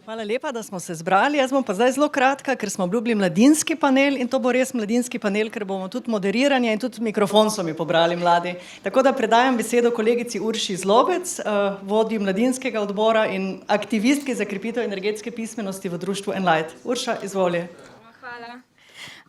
Hvala lepa, da smo se zbrali. Jaz bom pa zdaj zelo kratka, ker smo obljubili mladinski panel in to bo res mladinski panel, ker bomo tudi moderiranje in tudi mikrofon so mi pobrali mladi. Tako da predajam besedo kolegici Urši Zlobec, vodji mladinskega odbora in aktivistki za krepitev energetske pismenosti v društvu Enlight. Urša, izvoli. Hvala.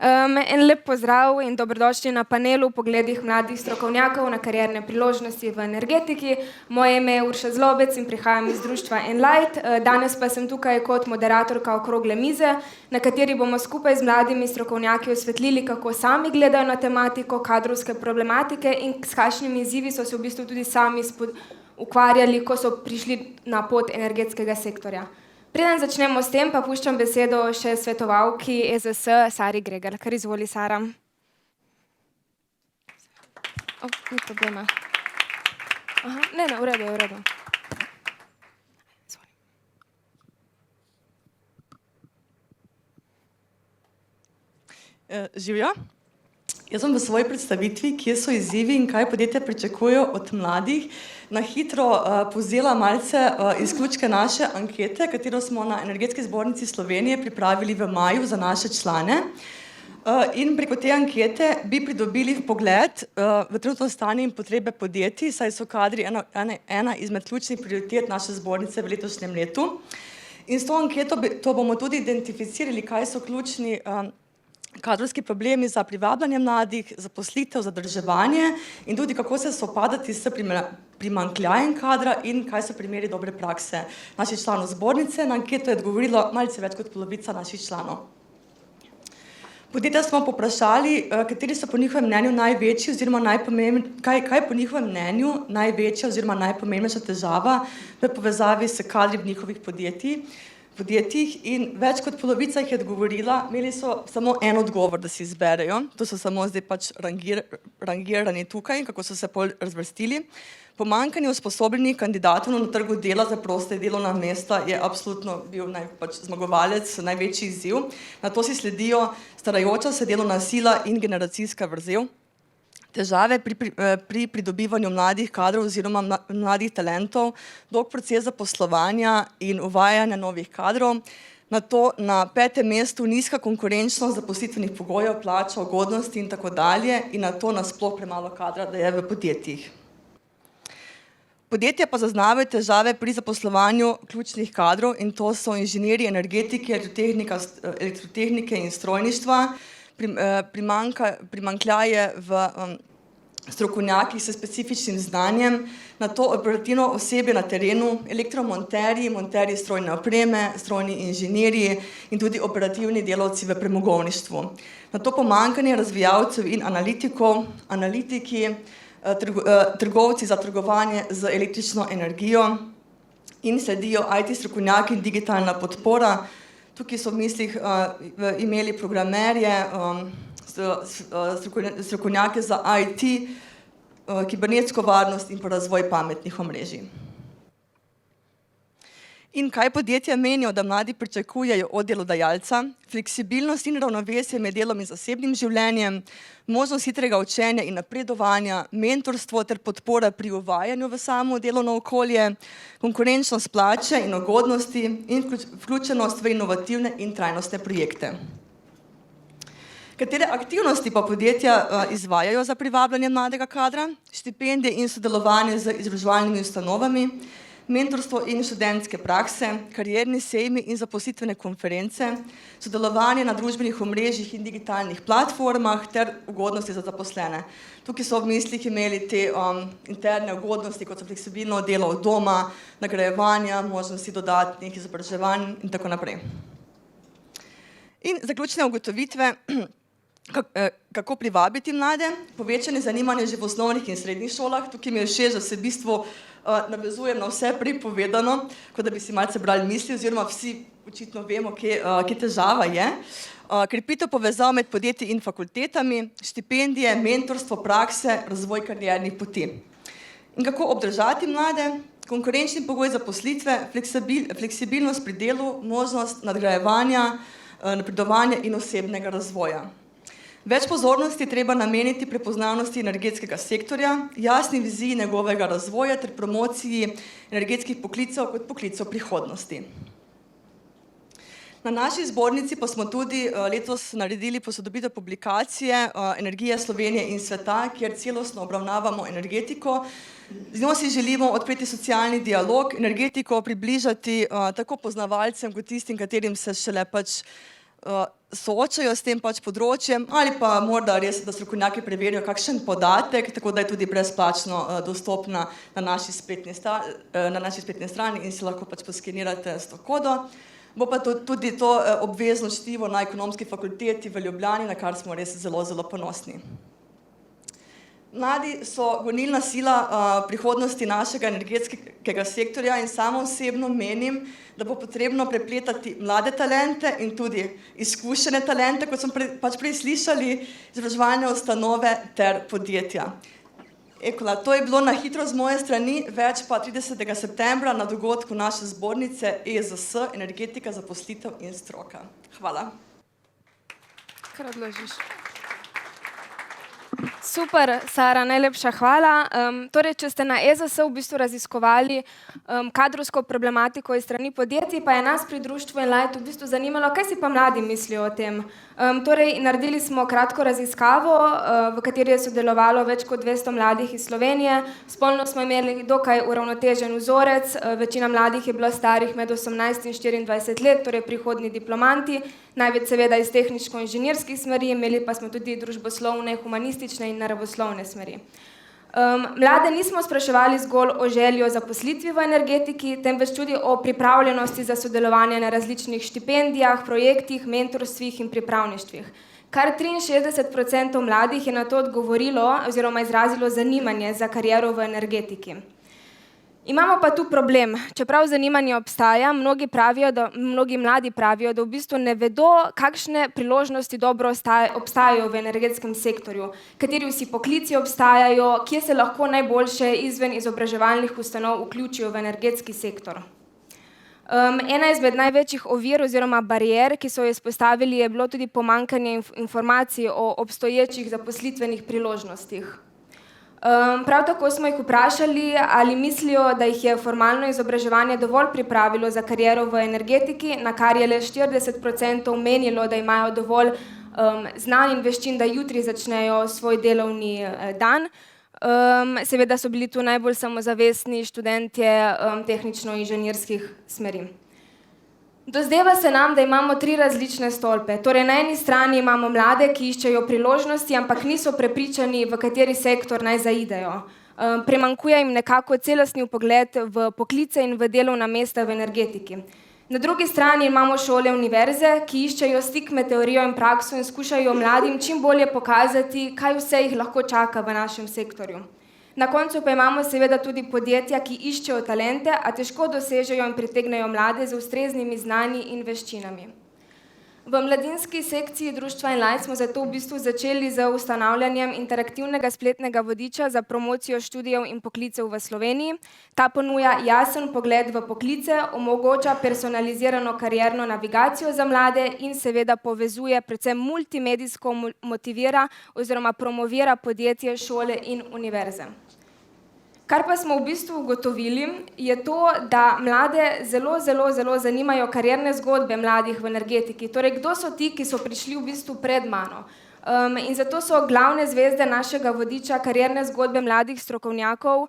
En lep pozdrav in dobrodošli na panelu Pogledih mladih strokovnjakov na karierne priložnosti v energetiki. Moje ime je Urša Zlobec in prihajam iz društva Enlight. Danes pa sem tukaj kot moderatorka okrogle mize, na kateri bomo skupaj z mladimi strokovnjaki osvetlili, kako sami gledajo na tematiko kadrovske problematike in s kakšnimi izzivi so se v bistvu tudi sami ukvarjali, ko so prišli na pot energetskega sektorja. Preden začnemo s tem, pa puščam besedo še svetovalki EZS Sari Gregar. Kar izvoli, Sara. Ni problema. Ne, v redu, v redu. Živjo. Jaz sem v svoji predstavitvi, kje so izzivi in kaj podjetja pričakujejo od mladih, na hitro povzela malce izključke naše ankete, katero smo na Energetski zbornici Slovenije pripravili v maju za naše člane. In preko te ankete bi pridobili vpogled v trenutno stanje in potrebe podjetij, saj so kadri ena izmed ključnih prioritet naše zbornice v letošnjem letu. In s to anketo to bomo tudi identificirali, kaj so ključni kadrovski problemi za privabljanje mladih, zaposlitev, zadrževanje in tudi kako se spopadati s primanjkljajem kadra in kaj so primeri dobre prakse naših članov zbornice. Na anketo je odgovorilo malce več kot polovica naših članov. Podjetja smo povprašali, kateri so po njihovem mnenju največji oziroma kaj po njihovem mnenju največja oziroma najpomembnejša težava v povezavi s kadri v njihovih podjetjih in več kot polovica jih je odgovorila, imeli so samo en odgovor, da si izberejo, to so samo zdaj pač rangirani tukaj, kako so se pol razvrstili. Pomanjkanje usposobljenih kandidatov na trgu dela za proste delovna mesta je absolutno bil zmagovalec, največji izziv. Na to si sledijo starajoča se delovna sila in generacijska vrzel. Težave pri pridobivanju mladih kadrov oziroma mladih talentov, dolg proces zaposlovanja in uvajanja novih kadrov, na to na 5. mestu nizka konkurenčnost zaposlitvenih pogojev, plača, ugodnosti in tako dalje in na to nasploh premalo kadra, da je v podjetjih. Podjetja pa zaznavajo težave pri zaposlovanju ključnih kadrov in to so inženirji energetike, elektrotehnike in strojništva, primanjkljaje v strokovnjakih s specifičnim znanjem, na to operativno osebje na terenu, elektromonterji, monterji strojne opreme, strojni inženirji in tudi operativni delavci v premogovništvu. Na to pomanjkanje razvijalcev in analitiki, trgovci za trgovanje z električno energijo in sledijo IT strokovnjaki in digitalna podpora. Tukaj so v mislih imeli programerje, strokovnjake za IT, kibernetsko varnost in pa razvoj pametnih omrežij. In kaj podjetja menijo, da mladi pričakujejo od delodajalca? Fleksibilnost in ravnovesje med delom in zasebnim življenjem, možnost hitrega učenja in napredovanja, mentorstvo ter podpora pri uvajanju v samo delovno okolje, konkurenčnost plače in ugodnosti in vključenost v inovativne in trajnostne projekte. Katere aktivnosti pa podjetja izvajajo za privabljanje mladega kadra? Štipendije in sodelovanje z izobraževalnimi ustanovami, mentorstvo in študentske prakse, karierni sejmi in zaposlitvene konference, sodelovanje na družbenih omrežjih in digitalnih platformah ter ugodnosti za zaposlene. Tukaj so v mislih imeli te interne ugodnosti, kot so fleksibilno delo od doma, nagrajevanja, možnosti dodatnih izobraževanj in tako naprej. In zaključne ugotovitve, kako privabiti mlade, povečanje zanimanja že v osnovnih in srednjih šolah. Tukaj mi je všeč, da se v bistvu navezujem na vse pripovedano, kot da bi si malce brali misli, oziroma vsi očitno vemo, kje težava je. Krepitev povezav med podjetji in fakultetami, štipendije, mentorstvo, prakse, razvoj kariernih poti. In kako obdržati mlade? Konkurenčni pogoj zaposlitve, fleksibilnost pri delu, možnost nadgrajevanja, napredovanja in osebnega razvoja. Več pozornosti treba nameniti prepoznavnosti energetskega sektorja, jasni viziji njegovega razvoja ter promociji energetskih poklicev kot poklicev prihodnosti. Na naši zbornici pa smo tudi letos naredili posodobitev publikacije Energije Slovenije in sveta, kjer celostno obravnavamo energetiko. Z njo si želimo odpreti socialni dialog, energetiko približati tako poznavalcem, kot tistim, katerim se šele pač soočajo s tem pač področjem, ali pa morda res, da strokovnjaki preverijo kakšen podatek, tako da je tudi brezplačno dostopna na naši spletni strani in si lahko pač poskenirate s to kodo. Bo pa tudi to obvezno čtivo na Ekonomski fakulteti v Ljubljani, na kar smo res zelo, zelo ponosni. Mladi so gonilna sila prihodnosti našega energetskega sektorja in samo osebno menim, da bo potrebno prepletati mlade talente in tudi izkušene talente, kot smo pač prej slišali, izobraževalne ustanove ter podjetja. Ekola, to je bilo na hitro z moje strani, več pa 30. septembra na dogodku naše zbornice EZS, Energetika, zaposlitev in stroka. Hvala. Kar odložiš. Super, Sara, najlepša hvala. Torej, če ste na EZS v bistvu raziskovali kadrovsko problematiko iz strani podjetij, pa je nas pri društvu Enlight v bistvu zanimalo, kaj si pa mladi mislijo o tem. Torej, naredili smo kratko raziskavo, v kateri je sodelovalo več kot 200 mladih iz Slovenije. Spolno smo imeli dokaj uravnotežen vzorec, večina mladih je bila starih med 18 in 24 let, torej prihodnji diplomanti, največ seveda iz tehniško-inženirskih smeri, imeli pa smo tudi družboslovne, humanistične in naravoslovne smeri. Mlade nismo spraševali zgolj o želji o zaposlitvi v energetiki, temveč tudi o pripravljenosti za sodelovanje na različnih štipendijah, projektih, mentorstvih in pripravništvih. Kar 63% mladih je na to odgovorilo oziroma izrazilo zanimanje za kariero v energetiki. Imamo pa tu problem. Čeprav zanimanje obstaja, mnogi mladi pravijo, da v bistvu ne vedo, kakšne priložnosti dobro obstajajo v energetskem sektorju, kateri vsi poklici obstajajo, kje se lahko najboljše izven izobraževalnih ustanov vključijo v energetski sektor. Ena izmed največjih ovir oziroma barier, ki so jo izpostavili, je bilo tudi pomanjkanje informacij o obstoječih zaposlitvenih priložnostih. Prav tako smo jih vprašali, ali mislijo, da jih je formalno izobraževanje dovolj pripravilo za kariero v energetiki, na kar je le 40% menilo, da imajo dovolj znanj in veščin, da jutri začnejo svoj delovni dan. Seveda so bili tu najbolj samozavestni študentje tehnično-inženirskih smeri. Dozdeva se nam, da imamo 3 različne stolpe. Torej, na eni strani imamo mlade, ki iščejo priložnosti, ampak niso prepričani, v kateri sektor naj zaidejo. Premankuje jim nekako celostni vpogled v poklice in v delovna mesta v energetiki. Na drugi strani imamo šole, univerze, ki iščejo stik med teorijo in prakso in skušajo mladim čim bolje pokazati, kaj vse jih lahko čaka v našem sektorju. Na koncu pa imamo seveda tudi podjetja, ki iščejo talente, a težko dosežejo in pritegnejo mlade z ustreznimi znanji in veščinami. V mladinski sekciji društva Enlight smo zato v bistvu začeli z ustanavljanjem interaktivnega spletnega vodiča za promocijo študijev in poklicev v Sloveniji. Ta ponuja jasen pogled v poklice, omogoča personalizirano karierno navigacijo za mlade in seveda povezuje, predvsem multimedijsko motivira oziroma promovira podjetje, šole in univerze. Kar pa smo v bistvu ugotovili, je to, da mlade zelo zanimajo karierne zgodbe mladih v energetiki. Torej, kdo so ti, ki so prišli v bistvu pred mano? In zato so glavne zvezde našega vodiča karierne zgodbe mladih strokovnjakov,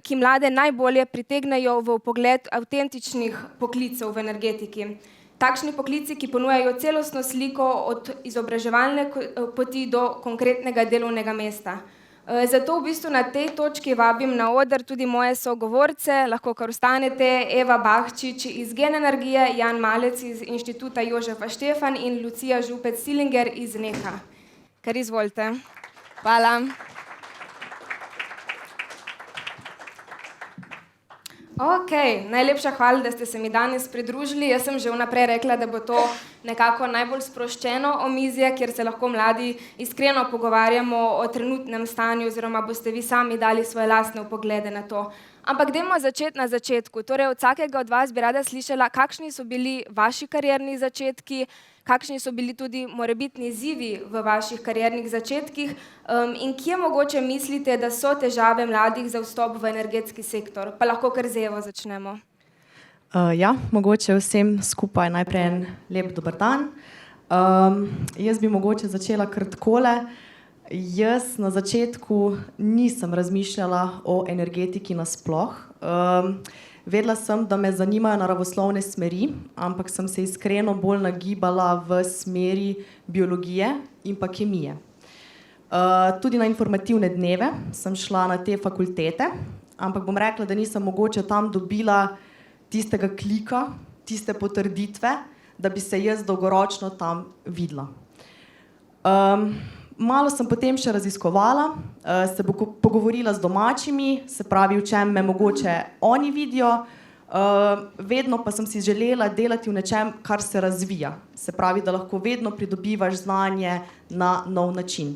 ki mlade najbolje pritegnejo v vpogled avtentičnih poklicev v energetiki. Takšni poklici, ki ponujajo celostno sliko od izobraževalne poti do konkretnega delovnega mesta. Zato v bistvu na tej točki vabim na oder tudi moje sogovorce, lahko kar ostanete, Eva Bahčič iz Gen Energije, Jan Malec iz Inštituta Jožefa Štefan in Lucija Župec-Silinger iz NEK-a. Kar izvolite. Hvala. Najlepša hvala, da ste se mi danes pridružili. Jaz sem že vnaprej rekla, da bo to nekako najbolj sproščeno omizje, kjer se lahko mladi iskreno pogovarjamo o trenutnem stanju oziroma boste vi sami dali svoje lastne vpoglede na to. Ampak dajmo začeti na začetku. Torej, od vsakega od vas bi rada slišala, kakšni so bili vaši karierni začetki, kakšni so bili tudi morebitni izzivi v vaših kariernih začetkih in kje mogoče mislite, da so težave mladih za vstop v energetski sektor. Pa lahko kar z Evo začnemo. Mogoče vsem skupaj najprej en lep dober dan. Jaz bi mogoče začela kar takole. Jaz na začetku nisem razmišljala o energetiki nasploh. Vedela sem, da me zanimajo naravoslovne smeri, ampak sem se iskreno bolj nagibala v smeri biologije in pa kemije. Tudi na informativne dneve sem šla na te fakultete, ampak bom rekla, da nisem mogoče tam dobila tistega klika, tiste potrditve, da bi se jaz dolgoročno tam videla. Malo sem potem še raziskovala, se pogovorila z domačimi, se pravi, v čem me mogoče oni vidijo, vedno pa sem si želela delati v nečem, kar se razvija. Se pravi, da lahko vedno pridobivaš znanje na nov način.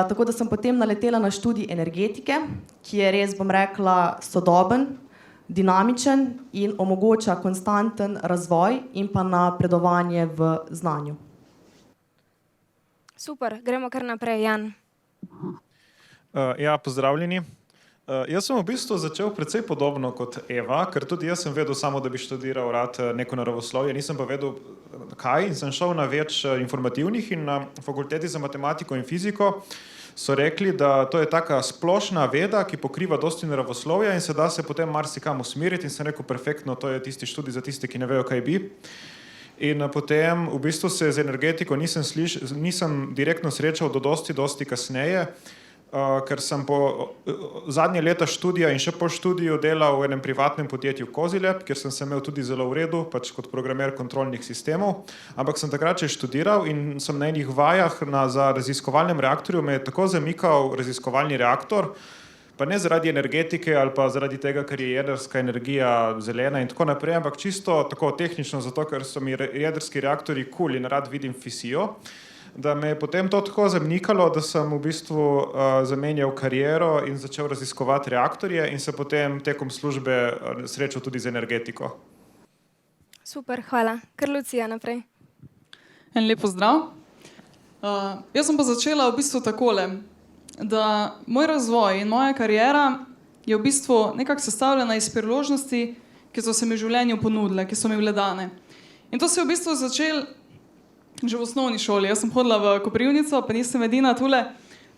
Tako da sem potem naletela na študij energetike, ki je res, bom rekla, sodoben, dinamičen in omogoča konstanten razvoj in pa napredovanje v znanju. Super, gremo kar naprej, Jan. Pozdravljeni. Jaz sem v bistvu začel precej podobno kot Eva, ker tudi jaz sem vedel samo, da bi študiral rad neko naravoslovje, nisem pa vedel kaj in sem šel na več informativnih in na fakulteti za matematiko in fiziko so rekli, da to je taka splošna veda, ki pokriva dosti naravoslovja in se da se potem marsikam usmeriti in sem rekel, perfektno, to je tisti študij za tiste, ki ne vejo, kaj bi. In potem v bistvu se z energetiko nisem direktno srečal do dosti kasneje, ker sem po zadnje leta študija in še po študiju delal v enem privatnem podjetju Kozilab, kjer sem se imel tudi zelo v redu, pač kot programer kontrolnih sistemov, ampak sem takrat še študiral in sem na enih vajah za raziskovalnem reaktorju me je tako zamikal raziskovalni reaktor, pa ne zaradi energetike ali pa zaradi tega, ker je jedrska energija zelena in tako naprej, ampak čisto tako tehnično, zato ker so mi jedrski reaktorji cool in rad vidim fisijo, da me je potem to tako zamikalo, da sem v bistvu zamenjal kariero in začel raziskovati reaktorje in se potem tekom službe srečal tudi z energetiko. Super, hvala. Kar Lucija naprej. En lep pozdrav. Jaz sem pa začela v bistvu takole, da moj razvoj in moja kariera je v bistvu nekako sestavljena iz priložnosti, ki so se mi v življenju ponudile, ki so mi bile dane. In to se je v bistvu začelo že v osnovni šoli. Jaz sem hodila v Koprivnico, pa nisem edina tule.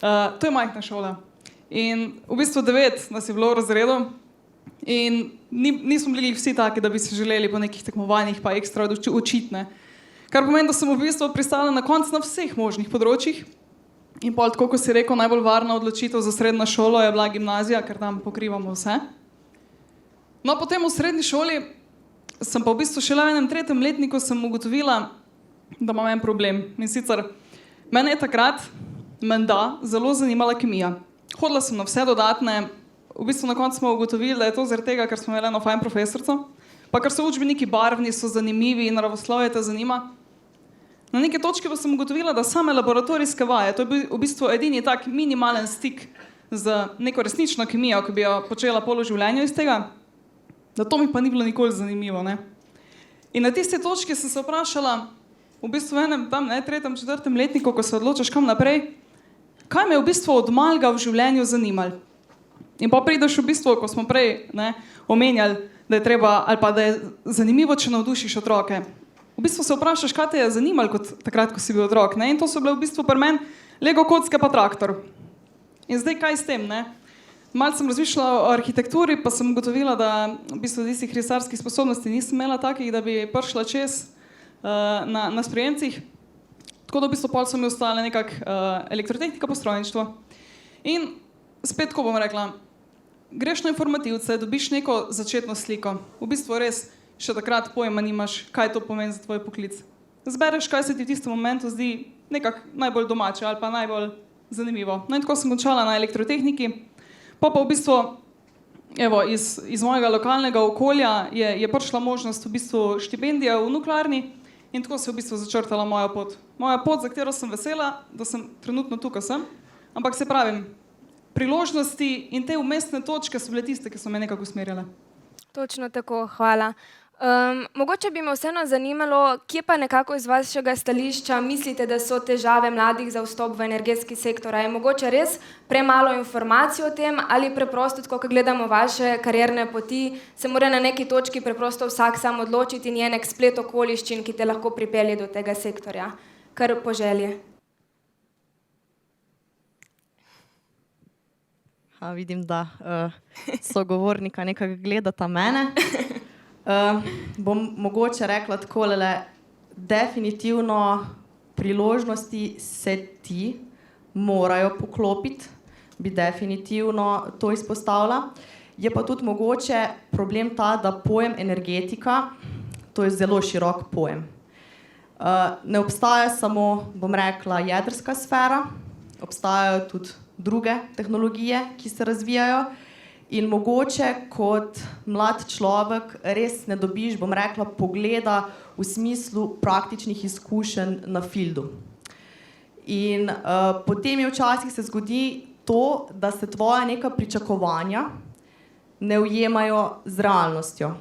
To je majhna šola. In v bistvu 9 nas je bilo v razredu in nismo bili vsi taki, da bi se želeli po nekih tekmovanjih pa ekstra učiti. Kar pomeni, da sem v bistvu pristala na koncu na vseh možnih področjih. In pol, tako ko si rekel, najbolj varna odločitev za srednjo šolo je bila gimnazija, ker tam pokrivamo vse. No, potem v srednji šoli sem pa v bistvu šele v enem 3. letniku sem ugotovila, da imam en problem. In sicer, mene je takrat, menda, zelo zanimala kemija. Hodila sem na vse dodatne, v bistvu na koncu smo ugotovili, da je to zaradi tega, ker smo imeli eno fajn profesorico, pa ker so učbeniki barvni, so zanimivi in naravoslovje te zanima. Na neki točki pa sem ugotovila, da same laboratorijske vaje, to je bil v bistvu edini tak minimalen stik z neko resnično kemijo, ki bi jo počela pol v življenju iz tega, da to mi pa ni bilo nikoli zanimivo. In na tisti točki sem se vprašala, v bistvu v enem tam 3., 4. letniku, ko se odločaš kam naprej, kaj me je v bistvu od malega v življenju zanimalo. In pa prideš v bistvu, ko smo prej omenjali, da je treba, ali pa da je zanimivo, če navdušiš otroke. V bistvu se vprašaš, kaj te je zanimalo kot takrat, ko si bil otrok. In to so bile v bistvu pri meni Lego kocke pa traktor. In zdaj kaj s tem? Malo sem razmišljala o arhitekturi, pa sem ugotovila, da v bistvu tistih risarskih sposobnosti nisem imela takih, da bi prišla čez na sprejemcih. Tako da v bistvu pol so mi ostale nekak elektrotehnika, postrojništvo. In spet, ko bom rekla, greš na informativce, dobiš neko začetno sliko. V bistvu res še takrat pojma nimaš, kaj to pomeni za tvoj poklic. Zbereš, kaj se ti v tistem momentu zdi nekak najbolj domače ali pa najbolj zanimivo. No in tako sem končala na elektrotehniki. Pa v bistvu, evo, iz mojega lokalnega okolja je prišla možnost v bistvu štipendije v nuklearni. In tako se je v bistvu začrtala moja pot. Moja pot, za katero sem vesela, da sem trenutno tukaj sem. Ampak se pravim, priložnosti in te vmesne točke so bile tiste, ki so me nekako usmerjale. Točno tako, hvala. Mogoče bi me vseeno zanimalo, kje pa nekako iz vašega stališča mislite, da so težave mladih za vstop v energetski sektor? A je mogoče res premalo informacij o tem ali preprosto, ko gledamo vaše karierne poti, se mora na neki točki preprosto vsak sam odločiti in je nek splet okoliščin, ki te lahko pripelje do tega sektorja? Kar po želji. Vidim, da sogovornika nekako gledata mene. Bom mogoče rekla takole, definitivno priložnosti se ti morajo poklopiti, bi definitivno to izpostavila. Je pa tudi mogoče problem ta, da pojem energetika, to je zelo širok pojem. Ne obstaja samo, bom rekla, jedrska sfera, obstajajo tudi druge tehnologije, ki se razvijajo. In mogoče kot mlad človek res ne dobiš, bom rekla, pogleda v smislu praktičnih izkušenj na fieldu. In potem je včasih se zgodi to, da se tvoja neka pričakovanja ne ujemajo z realnostjo.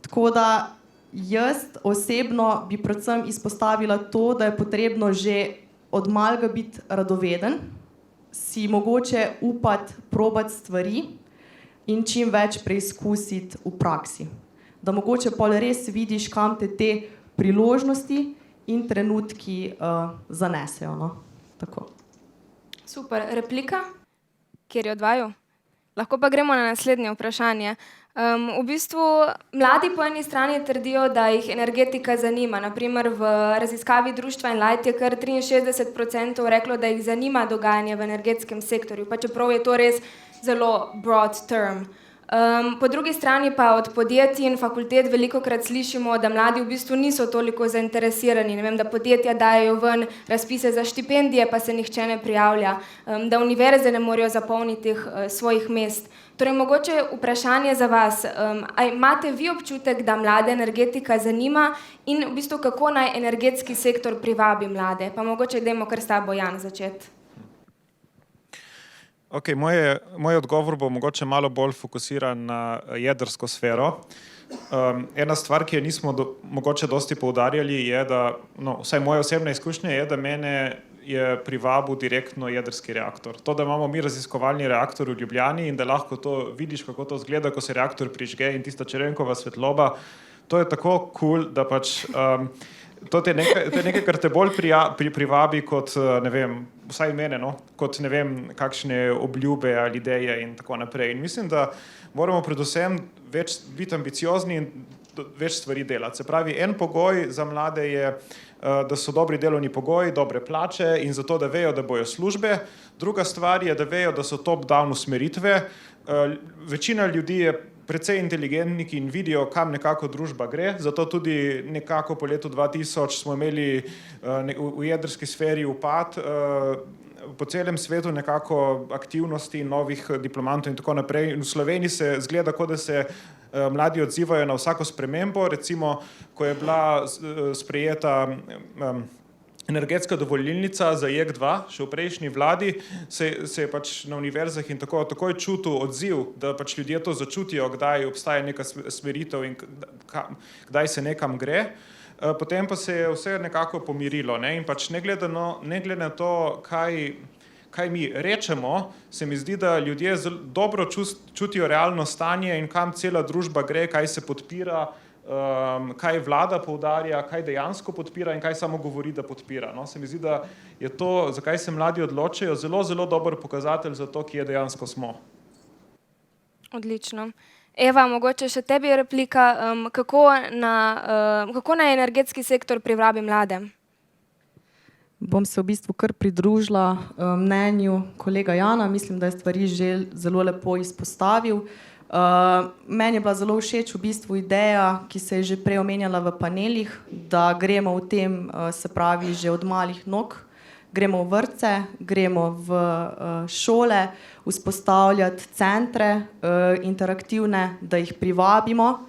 Tako da jaz osebno bi predvsem izpostavila to, da je potrebno že od malega biti radoveden, si mogoče upati probati stvari in čim več preizkusiti v praksi. Da mogoče pol res vidiš, kam te priložnosti in trenutki zanesejo. No? Tako. Super. Replika? Kjer je od vaju? Lahko pa gremo na naslednje vprašanje. V bistvu mladi po eni strani trdijo, da jih energetika zanima. Naprimer v raziskavi društva Enlight je kar 63% reklo, da jih zanima dogajanje v energetskem sektorju, pa čeprav je to res zelo broad term. Po drugi strani pa od podjetij in fakultet velikokrat slišimo, da mladi v bistvu niso toliko zainteresirani. Ne vem, da podjetja dajo ven razpise za štipendije, pa se nihče ne prijavlja, da univerze ne morejo zapolniti svojih mest. Torej, mogoče vprašanje za vas, imate vi občutek, da mlade energetika zanima in v bistvu kako naj energetski sektor privabi mlade? Pa mogoče dajmo kar s tabo, Jan, začeti. Okay, moj odgovor bo mogoče malo bolj fokusiran na jedrsko sfero. Ena stvar, ki jo nismo mogoče dosti poudarjali, je, da, vsaj moja osebna izkušnja je, da mene je privabil direktno jedrski reaktor. To, da imamo mi raziskovalni reaktor v Ljubljani in da lahko to vidiš, kako to izgleda, ko se reaktor prižge in tista črvenkova svetloba, to je tako cool, da pač to je nekaj, kar te bolj privabi kot, ne vem, vsaj mene, kot ne vem, kakšne obljube ali ideje in tako naprej. In mislim, da moramo predvsem biti ambiciozni in več stvari delati. Se pravi, en pogoj za mlade je, da so dobri delovni pogoji, dobre plače in zato, da vejo, da bojo službe. Druga stvar je, da vejo, da so top-down usmeritve. Večina ljudi je precej inteligentni in vidijo, kam nekako družba gre. Zato tudi nekako po letu 2000 smo imeli v jedrski sferi upad, po celem svetu nekako aktivnosti novih diplomantov in tako naprej. In v Sloveniji se zgleda, kot da se mladi odzivajo na vsako spremembo. Recimo, ko je bila sprejeta energetska dovolilnica za JEK2, še v prejšnji vladi, se je pač na univerzah in takoj čutil odziv, da pač ljudje to začutijo, kdaj obstaja neka smeritev in kdaj se nekam gre. Potem pa se je vse nekako pomirilo. Ne? In pač ne glede na to, kaj mi rečemo, se mi zdi, da ljudje dobro čutijo realno stanje in kam cela družba gre, kaj se podpira, kaj vlada poudarja, kaj dejansko podpira in kaj samo govori, da podpira. No? Se mi zdi, da je to, zakaj se mladi odločajo, zelo, zelo dober pokazatelj za to, kje dejansko smo. Odlično. Eva, mogoče še tebi replika. Kako naj energetski sektor privabi mlade? Bom se v bistvu kar pridružila mnenju kolega Jana. Mislim, da je stvari že zelo lepo izpostavil. Meni je bila zelo všeč v bistvu ideja, ki se je že prej omenjala v panelih, da gremo v tem, se pravi, že od malih nog, gremo v vrtce, gremo v šole, vzpostavljati centre interaktivne, da jih privabimo.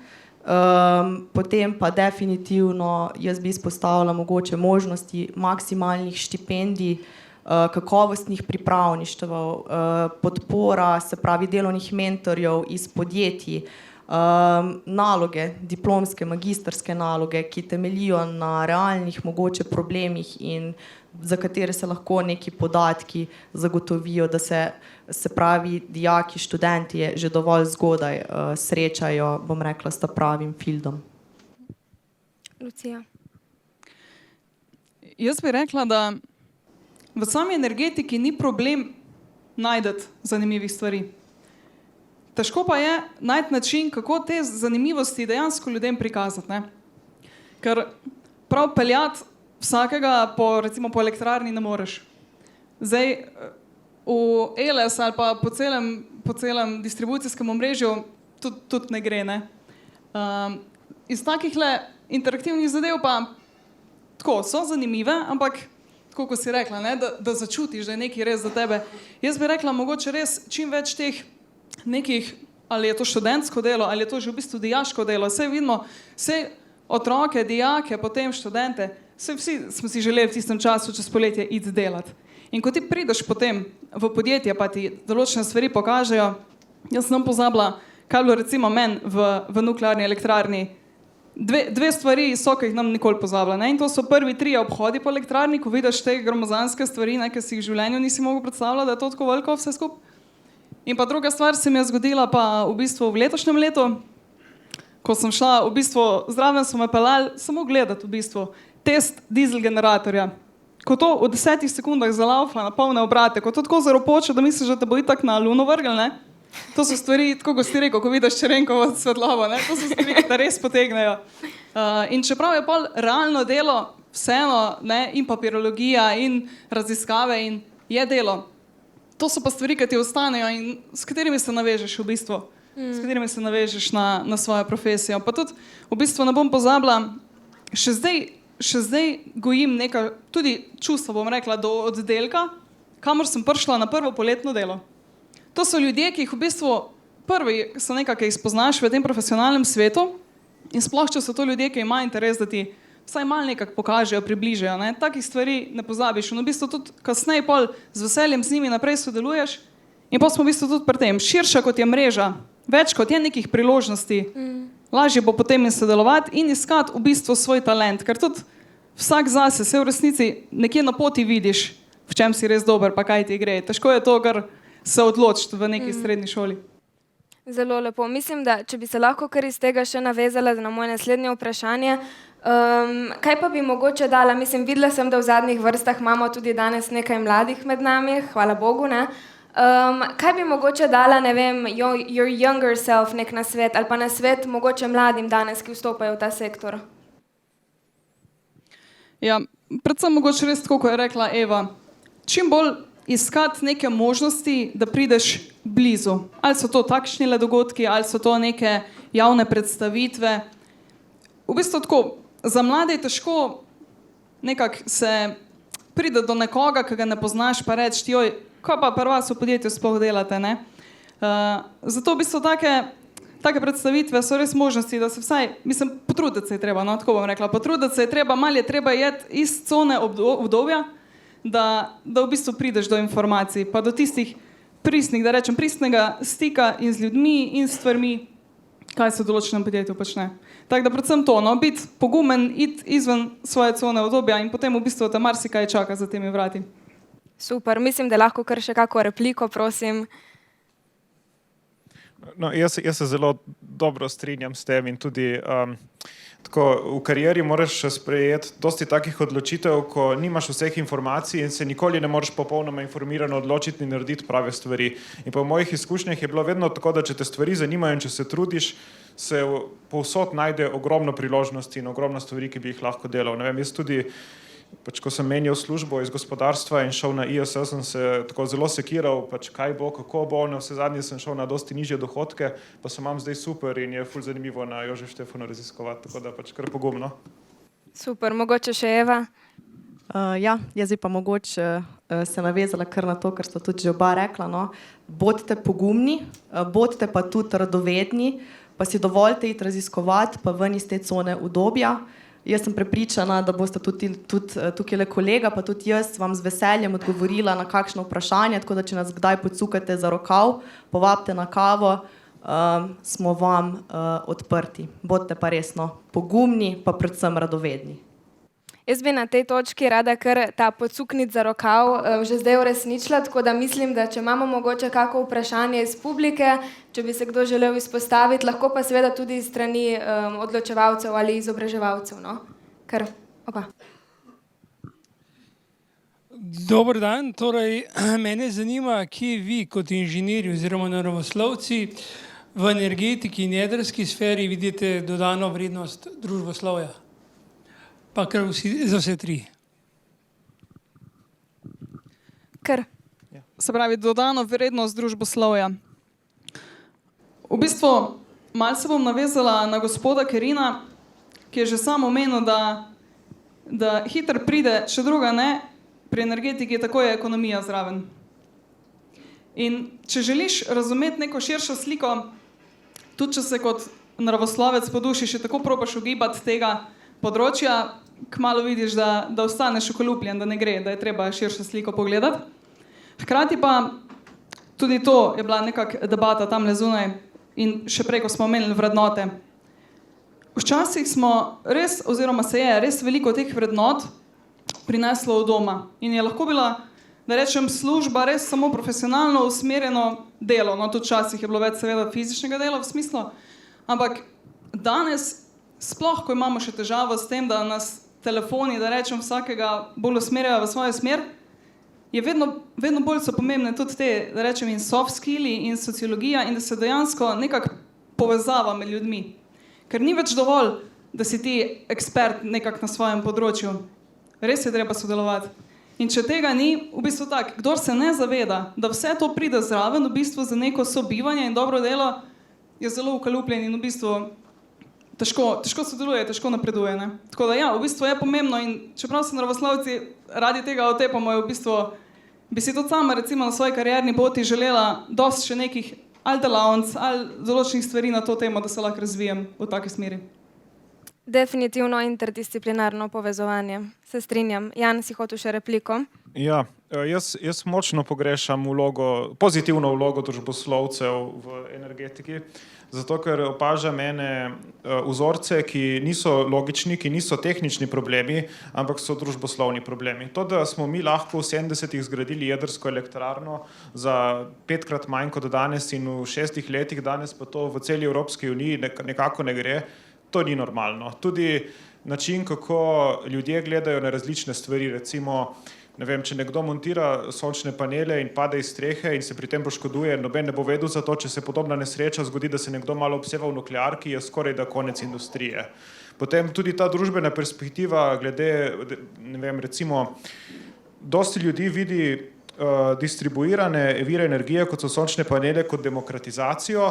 Potem pa definitivno jaz bi izpostavila mogoče možnosti maksimalnih štipendij, kakovostnih pripravništev, podpora, se pravi delovnih mentorjev iz podjetij, naloge, diplomske, magistrske naloge, ki temeljijo na realnih mogoče problemih in za katere se lahko neki podatki zagotovijo, da se pravi dijaki, študenti že dovolj zgodaj srečajo, bom rekla, s ta pravim fieldom. Lucija. Jaz bi rekla, da v sami energetiki ni problem najti zanimivih stvari. Težko pa je najti način, kako te zanimivosti dejansko ljudem prikazati. Ne? Ker prav peljati vsakega recimo po elektrarni ne moreš. Zdaj v ELS ali pa po celem distribucijskem omrežju tudi ne gre. Ne? Iz takih interaktivnih zadev pa tako so zanimive, ampak tako kot si rekla, ne? Da začutiš, da je nekaj res za tebe. Jaz bi rekla, mogoče res čim več teh nekih, ali je to študentsko delo, ali je to že v bistvu dijaško delo. Vse vidimo, vse otroke, dijake, potem študente, vsi smo si želeli v tistem času čez poletje iti delati. In ko ti prideš potem v podjetje, pa ti določene stvari pokažejo, jaz sem pozabila, kaj bilo recimo meni v nuklearni elektrarni. Dve stvari so, ki jih nam nikoli pozabila. Ne? In to so prvi 3 obhodi po elektrarni, ko vidiš te gromozanske stvari, ne, ki si jih v življenju nisi mogel predstavljati, da je to tako veliko vse skupaj. In pa druga stvar se mi je zgodila pa v bistvu v letošnjem letu, ko sem šla, v bistvu zraven so me peljali samo gledati v bistvu test dizel generatorja. Ko to v 10 sekundah zalaufa na polne obrate, ko to tako zaropoče, da misliš, da te bo itak na luno vrgel, ne? To so stvari, tako kot si rekel, ko vidiš Čerenkovo svetlobo, ne? To so stvari, ki te res potegnejo. In čeprav je pol realno delo vseeno, ne? In papirologija in raziskave in je delo, to so pa stvari, ki ti ostanejo in s katerimi se navežeš v bistvu, s katerimi se navežeš na svojo profesijo. Pa tudi v bistvu ne bom pozabila, še zdaj gojim neka tudi čustva, bom rekla, do oddelka, kamor sem prišla na prvo poletno delo. To so ljudje, ki jih v bistvu prvi so nekako spoznaš v tem profesionalnem svetu in sploh, če so to ljudje, ki imajo interes, da ti vsaj malo nekako pokažejo, približajo. Ne? Takih stvari ne pozabiš. In v bistvu tudi kasneje pol z veseljem z njimi naprej sodeluješ in pa smo v bistvu tudi pri tem. Širša kot je mreža, več kot je nekih priložnosti, lažje bo potem in sodelovati in iskati v bistvu svoj talent. Ker tudi vsak zase se v resnici nekje na poti vidiš, v čem si res dober, pa kaj ti gre. Težko je to, kar se odločiti v neki srednji šoli. Zelo lepo. Mislim, da če bi se lahko kar iz tega še navezala na moje naslednje vprašanje, kaj pa bi mogoče dala? Mislim, videla sem, da v zadnjih vrstah imamo tudi danes nekaj mladih med nami, hvala Bogu, ne? Kaj bi mogoče dala, ne vem, your younger self nek nasvet ali pa nasvet mogoče mladim danes, ki vstopajo v ta sektor? Ja, predvsem mogoče res tako, ko je rekla Eva, čim bolj iskati neke možnosti, da prideš blizu. Ali so to takšni dogodki, ali so to neke javne predstavitve. V bistvu tako, za mlade je težko nekako se pride do nekoga, ki ga ne poznaš, pa reči, joj, kaj pa pri vas v podjetju sploh delate, ne? Zato v bistvu take predstavitve so res možnosti, da se vsaj, mislim, potruditi se je treba, no, tako bom rekla, potruditi se je treba, malo je treba jeti iz cone obdobja, da v bistvu prideš do informacij, pa do tistih pristnega stika in z ljudmi in s stvarmi, kaj se v določenem podjetju počne. Tako da predvsem to, no, biti pogumen, iti izven svoje cone obdobja in potem v bistvu te marsikaj čaka za temi vrati. Super, mislim, da lahko kar še kako repliko, prosim. No, jaz se zelo dobro strinjam s tem in tudi tako, v karieri moraš sprejeti dosti takih odločitev, ko nimaš vseh informacij in se nikoli ne moreš popolnoma informirano odločiti in narediti prave stvari. In po mojih izkušnjah je bilo vedno tako, da če te stvari zanimajo in če se trudiš, se povsod najde ogromno priložnosti in ogromno stvari, ki bi jih lahko delal. Ne vem, jaz tudi, ko sem menjal službo iz gospodarstva in šel na ISS, sem se tako zelo sekiral, kaj bo, kako bo, na vse zadnje sem šel na dosti nižje dohodke, pa se imam zdaj super in je ful zanimivo na Jožef Štefanu raziskovati, tako da kar pogumno. Super, mogoče še Eva? Ja, jaz bi pa mogoče se navezala kar na to, kar sta tudi že oba rekla, no. Bodite pogumni, bodite pa tudi radovedni, pa si dovolite iti raziskovati, pa ven iz te cone udobja. Jaz sem prepričana, da boste tudi tukaj le kolega, pa tudi jaz vam z veseljem odgovorila na kakšno vprašanje, tako da če nas kdaj pocukate za rokav, povabite na kavo, smo vam odprti. Bodite pa resno pogumni, pa predvsem radovedni. Jaz bi na tej točki rada kar ta pocukniti za rokav že zdaj uresničila, tako da mislim, da če imamo mogoče kako vprašanje iz publike, če bi se kdo želel izpostaviti, lahko pa seveda tudi iz strani odločevalcev ali izobraževalcev. No? Kar, opa. Dober dan, torej mene zanima, kje vi kot inženirji oziroma naravoslovci v energetiki in jedrski sferi vidite dodano vrednost družboslovja. Pa kar za vse tri. Kar. Se pravi, dodano vrednost družboslovja. V bistvu, malce bom navezala na gospoda Kerina, ki je že sam omenil, da hitro pride, če druga ne, pri energetiki tako je ekonomija zraven. In če želiš razumeti neko širšo sliko, tudi če se kot naravoslovec po duši še tako probaš ugibati tega področja, kmalu vidiš, da ostaneš okolupljen, da ne gre, da je treba širšo sliko pogledati. Hkrati pa tudi to je bila nekak debata tamle zunaj in še prej, ko smo omenili vrednote. Včasih smo res, oziroma se je res veliko teh vrednot prineslo od doma in je lahko bila, da rečem, služba res samo profesionalno usmerjeno delo. No, tudi včasih je bilo več seveda fizičnega dela v smislu, ampak danes, sploh ko imamo še težavo s tem, da nas telefoni, da rečem, vsakega bolj usmerjajo v svojo smer, je vedno bolj so pomembne tudi te, da rečem, in soft skilli in sociologija in da se dejansko nekako povezava med ljudmi. Ker ni več dovolj, da si ti ekspert nekako na svojem področju. Res je treba sodelovati. In če tega ni, v bistvu tak, kdor se ne zaveda, da vse to pride zraven v bistvu za neko sobivanje in dobro delo, je zelo ukalupljen in v bistvu težko sodeluje, težko napreduje. Ne? Tako da ja, v bistvu je pomembno in čeprav se naravoslovci radi tega otepamo, je v bistvu, bi si tudi sama recimo na svoji karierni poti želela dosti še nekih ali delavnic, ali določenih stvari na to temo, da se lahko razvijem v taki smeri. Definitivno interdisciplinarno povezovanje. Se strinjam. Jan, si hotel še repliko? Ja, jaz močno pogrešam pozitivno vlogo družboslovcev v energetiki, zato ker opažam ene vzorce, ki niso logični, ki niso tehnični problemi, ampak so družboslovni problemi. To, da smo mi lahko v 70-ih zgradili jedrsko elektrarno za 5-krat manj kot danes in v 6 letih danes pa to v celi Evropski uniji nekako ne gre, to ni normalno. Tudi način, kako ljudje gledajo na različne stvari, recimo, ne vem, če nekdo montira sončne panele in pade iz strehe in se pri tem poškoduje, noben ne bo vedel za to, če se podobna nesreča zgodi, da se nekdo malo obseva v nuklearki, je skoraj da konec industrije. Potem tudi ta družbena perspektiva glede, ne vem, recimo, dosti ljudi vidi distribuirane vire energije, kot so sončne panele, kot demokratizacijo,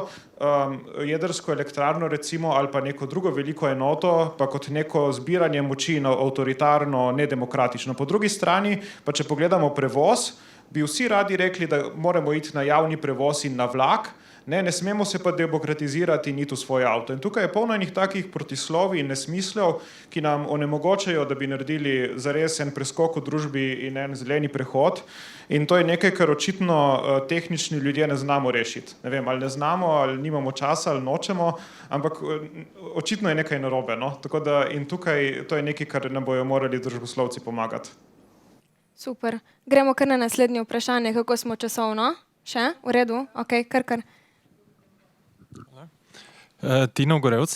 jedrsko elektrarno recimo, ali pa neko drugo veliko enoto, pa kot neko zbiranje moči na avtoritarno, nedemokratično. Po drugi strani, pa če pogledamo prevoz, bi vsi radi rekli, da moramo iti na javni prevoz in na vlak, ne smemo se pa demokratizirati in iti v svoj avto. In tukaj je polno enih takih protislovij in nesmislev, ki nam onemogočajo, da bi naredili zares en preskok v družbi in en zeleni prehod. In to je nekaj, kar očitno tehnični ljudje ne znamo rešiti. Ne vem, ali ne znamo, ali nimamo časa, ali nočemo, ampak očitno je nekaj narobe. No? Tako da in tukaj to je nekaj, kar nam bojo morali družboslovci pomagati. Super. Gremo kar na naslednje vprašanje, kako smo časovno? Še? V redu? Ok, kar. Tino Gorevc.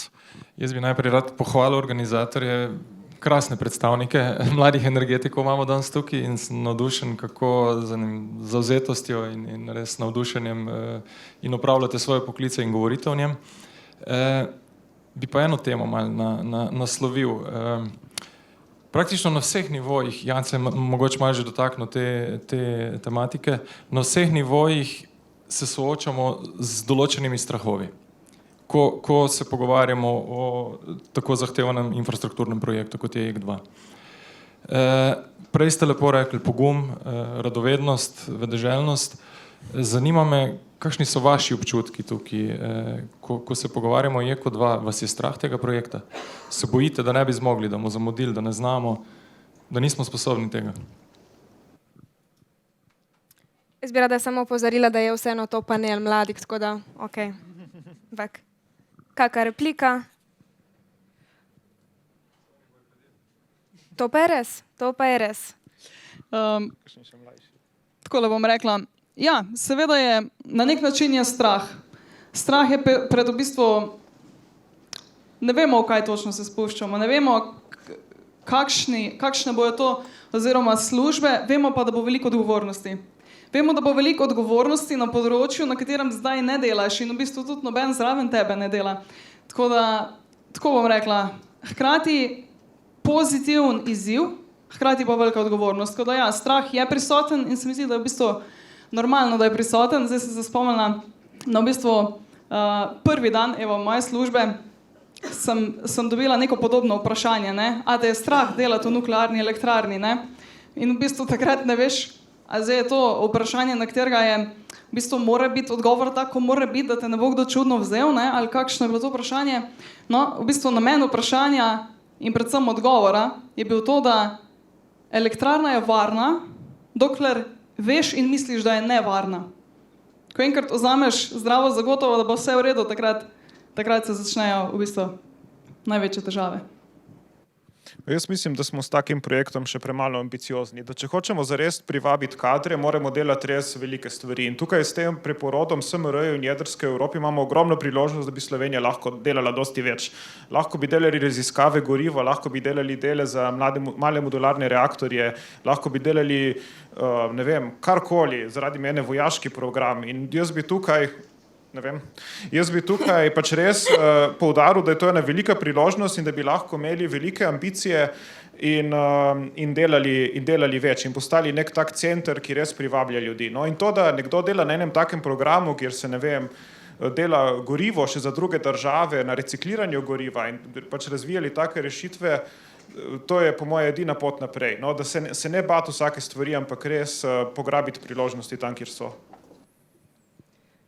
Jaz bi najprej rad pohvalil organizatorje, krasne predstavnike mladih energetikov imamo danes tukaj in sem navdušen, kako z zavzetostjo in res navdušenjem in opravljate svoje poklice in govorite o njem. Bi pa eno temo malo naslovil. Praktično na vseh nivojih, Jan se je mogoče malo že dotaknil te tematike, na vseh nivojih se soočamo z določenimi strahovi. Ko se pogovarjamo o tako zahtevanem infrastrukturnem projektu, kot je JEK2. Prej ste lepo rekli pogum, radovednost, vedeželjnost. Zanima me, kakšni so vaši občutki tukaj, ko se pogovarjamo o JEK2, vas je strah tega projekta? Se bojite, da ne bi zmogli, da bomo zamudili, da ne znamo, da nismo sposobni tega? Jaz bi rada samo opozorila, da je vseeno to panel mladih, tako da, ok. ampak kakšna replika? To pa je res, to pa je res. Tako bom rekla. Ja, seveda je na nek način je strah. Strah je pred v bistvu, ne vemo, v kaj točno se spuščamo, ne vemo, kakšne bojo to oziroma službe, vemo pa, da bo veliko odgovornosti. Vemo, da bo veliko odgovornosti na področju, na katerem zdaj ne delaš in v bistvu tudi noben zraven tebe ne dela. Tako da, tako bom rekla, hkrati pozitiven izziv, hkrati pa velika odgovornost. Tako da ja, strah je prisoten in se mi zdi, da je v bistvu normalno, da je prisoten. Zdaj sem se spomnila na v bistvu prvi dan moje službe, sem dobila neko podobno vprašanje, ne? A te je strah delati v nuklearni elektrarni, ne? In v bistvu takrat ne veš, a zdaj je to vprašanje, na katerega je v bistvu mora biti odgovor tako, mora biti, da te ne bo kdo čudno vzel, ne? Ali kakšno je bilo to vprašanje. No, v bistvu namen vprašanja in predvsem odgovora je bil to, da elektrarna je varna, dokler veš in misliš, da je nevarna. Ko enkrat vzameš zdravo zagotovo, da bo vse v redu, takrat se začnejo v bistvu največje težave. Jaz mislim, da smo s takim projektom še premalo ambiciozni. Da če hočemo zares privabiti kadre, moramo delati res velike stvari. In tukaj s tem preporodom SMR-ju in jedrske Evropi imamo ogromno priložnost, da bi Slovenija lahko delala dosti več. Lahko bi delali raziskave goriva, lahko bi delali dele za male modularne reaktorje, lahko bi delali, ne vem, karkoli, zaradi mene vojaški program. In jaz bi tukaj pač res poudaril, da je to ena velika priložnost in da bi lahko imeli velike ambicije in delali več in postali nek tak center, ki res privablja ljudi. No, in to, da nekdo dela na enem takem programu, kjer se, ne vem, dela gorivo še za druge države, na recikliranju goriva in pač razvijali take rešitve, to je po moje edina pot naprej. No, da se ne bati vsake stvari, ampak res pograbiti priložnosti tam, kjer so.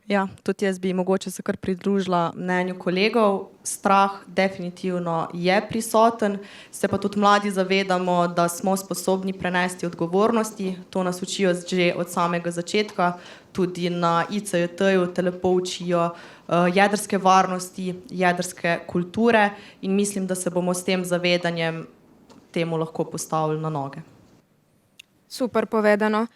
Ja, tudi jaz bi mogoče se kar pridružila mnenju kolegov. Strah definitivno je prisoten, se pa tudi mladi zavedamo, da smo sposobni prenesti odgovornosti. To nas učijo že od samega začetka, tudi na ICJT-ju te lepo učijo jedrske varnosti, jedrske kulture in mislim, da se bomo s tem zavedanjem temu lahko postavili na noge. Super povedano.